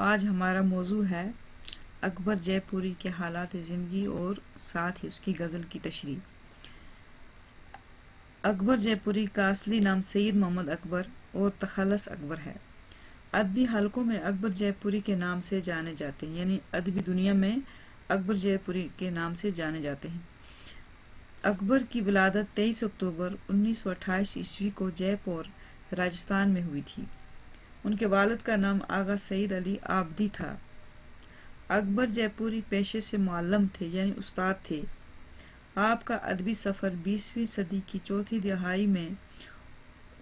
آج ہمارا موضوع ہے اکبر جے پوری کے حالات زندگی اور ساتھ ہی اس کی غزل کی تشریح۔ اکبر جے پوری کا اصلی نام سید محمد اکبر اور تخلص اکبر ہے۔ ادبی حلقوں میں اکبر جے پوری کے نام سے جانے جاتے ہیں، یعنی ادبی دنیا میں اکبر جے پوری کے نام سے جانے جاتے ہیں۔ اکبر کی ولادت 23 اکتوبر 1928 عیسوی کو جے پور راجستھان میں ہوئی تھی۔ ان کے والد کا نام آغا سعید علی آبدی تھا۔ اکبر جے پوری پیشے سے معلم تھے، یعنی استاد تھے۔ آپ کا ادبی سفر 20ویں صدی کی چوتھی دہائی میں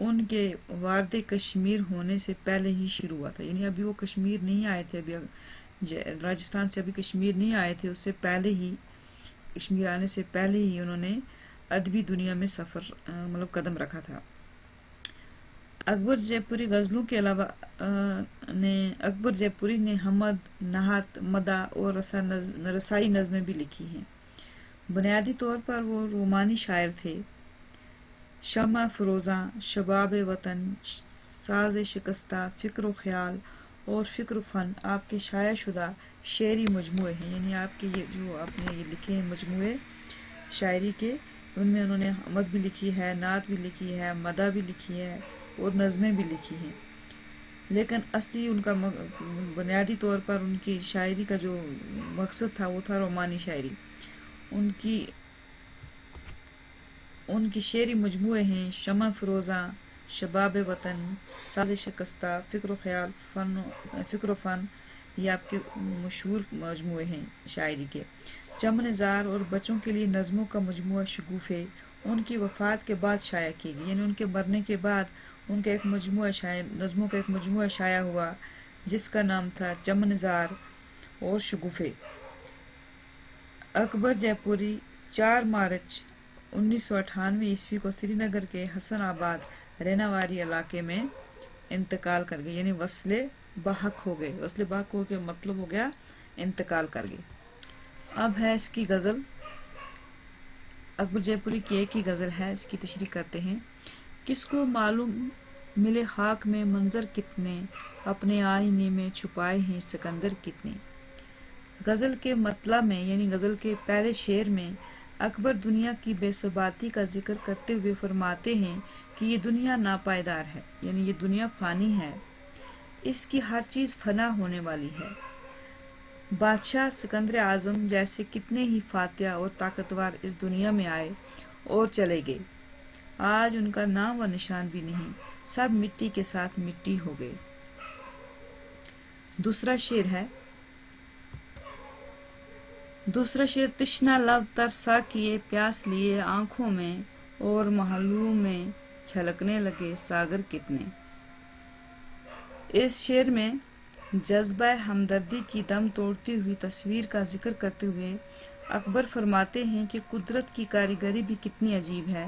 ان کے وارد کشمیر ہونے سے پہلے ہی شروع ہوا تھا، یعنی ابھی وہ کشمیر نہیں آئے تھے، ابھی راجستھان سے ابھی کشمیر نہیں آئے تھے، اس سے پہلے ہی کشمیر آنے سے پہلے ہی انہوں نے ادبی دنیا میں سفر قدم رکھا تھا۔ اکبر جے پوری غزلوں کے علاوہ اکبر جے پوری نے حمد، نعت، مدح اور رسائی نظمیں بھی لکھی ہیں۔ بنیادی طور پر وہ رومانی شاعر تھے۔ شمع فروزاں، شباب وطن، ساز شکستہ، فکر و خیال اور فکر و فن آپ کے شائع شدہ شعری مجموعے ہیں، یعنی آپ کے آپ نے یہ لکھے ہیں مجموعے شاعری کے، ان میں انہوں نے حمد بھی لکھی ہے، نعت بھی لکھی ہے، مدح بھی لکھی ہے اور نظمیں بھی لکھی ہیں۔ لیکن اصلی ان کا بنیادی طور پر ان کی شاعری کا جو مقصد تھا وہ تھا رومانی شاعری۔ ان کی شعری مجموعے ہیں شمع فروزاں، شباب وطن، ساز شکستہ، فکر و خیال، فکر و فن، یہ آپ کے مشہور مجموعے ہیں شاعری کے۔ چمن زار اور بچوں کے لیے نظموں کا مجموعہ شگوفے ان کی وفات کے بعد شائع کی گئی، یعنی ان کے مرنے کے بعد ان کا ایک مجموعہ نظموں کا ایک مجموعہ شائع ہوا جس کا نام تھا چمن زار اور شگوفے۔ اکبر جے پوری 4 مارچ 1998 عیسوی کو سری نگر کے حسن آباد ریناواری علاقے میں انتقال کر گئے، یعنی وصل بحق ہو گئے۔ وصل بحق ہو کے مطلب ہو گیا انتقال کر گئے۔ اب ہے اس کی غزل۔ اکبر جے پوری کی ایک ہی غزل ہے، اس کی تشریح کرتے ہیں۔ کس کو معلوم ملے خاک میں منظر کتنے، اپنے آئینے میں چھپائے ہیں سکندر کتنے۔ غزل کے مطلع میں، یعنی غزل کے پہلے شعر میں اکبر دنیا کی بے ثباتی کا ذکر کرتے ہوئے فرماتے ہیں کہ یہ دنیا ناپائیدار ہے، یعنی یہ دنیا فانی ہے، اس کی ہر چیز فنا ہونے والی ہے۔ بادشاہ سکندر اعظم جیسے کتنے ہی فاتح اور طاقتور اس دنیا میں آئے اور چلے گئے، آج ان کا نام و نشان بھی نہیں، سب مٹی کے ساتھ مٹی ہو گئے۔ دوسرا شعر تشنا لب ترسا کیے پیاس لیے آنکھوں میں، اور محلوں میں چھلکنے لگے ساگر کتنے۔ اس شعر میں جذبہ ہمدردی کی دم توڑتی ہوئی تصویر کا ذکر کرتے ہوئے اکبر فرماتے ہیں کہ قدرت کی کاریگری بھی کتنی عجیب ہے،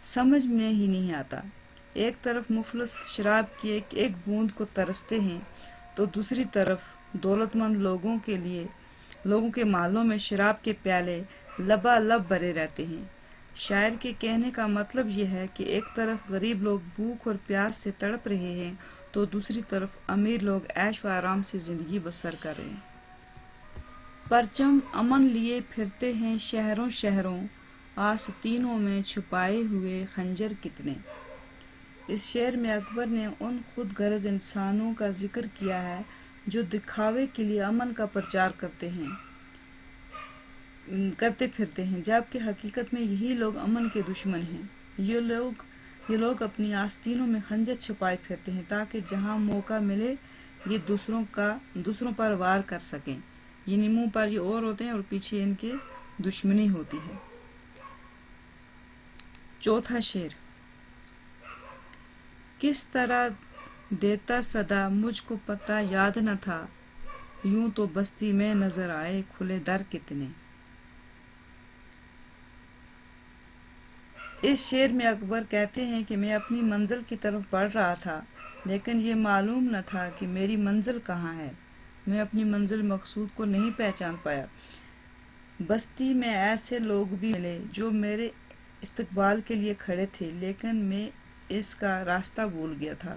سمجھ میں ہی نہیں آتا۔ ایک طرف مفلس شراب کی ایک بوند کو ترستے ہیں تو دوسری طرف دولت مند لوگوں کے محلوں میں شراب کے پیالے لبالب بھرے رہتے ہیں۔ شاعر کے کہنے کا مطلب یہ ہے کہ ایک طرف غریب لوگ بھوک اور پیاس سے تڑپ رہے ہیں تو دوسری طرف امیر لوگ عیش و آرام سے زندگی بسر کر رہے ہیں۔ پرچم امن لیے پھرتے ہیں شہروں شہروں، آستینوں میں چھپائے ہوئے خنجر کتنے۔ اس شعر میں اکبر نے ان خود غرض انسانوں کا ذکر کیا ہے جو دکھاوے کے لیے امن کا پرچار کرتے پھرتے ہیں، جبکہ حقیقت میں یہی لوگ امن کے دشمن ہیں۔ یہ لوگ اپنی آستینوں میں خنجر چھپائے پھرتے ہیں تاکہ جہاں موقع ملے یہ دوسروں پر وار کر سکیں، یعنی منہ پر یہ اور ہوتے ہیں اور پیچھے ان کے دشمنی ہوتی ہے۔ چوتھا شعر کس طرح دیتا صدا مجھ کو پتہ یاد نہ تھا، یوں تو بستی میں نظر آئے کھلے در کتنے۔ اس شعر میں اکبر کہتے ہیں کہ میں اپنی منزل کی طرف بڑھ رہا تھا، لیکن یہ معلوم نہ تھا کہ میری منزل کہاں ہے، میں اپنی منزل مقصود کو نہیں پہچان پایا۔ بستی میں ایسے لوگ بھی ملے جو میرے استقبال کے لیے کھڑے تھے، لیکن میں اس کا راستہ بھول گیا تھا۔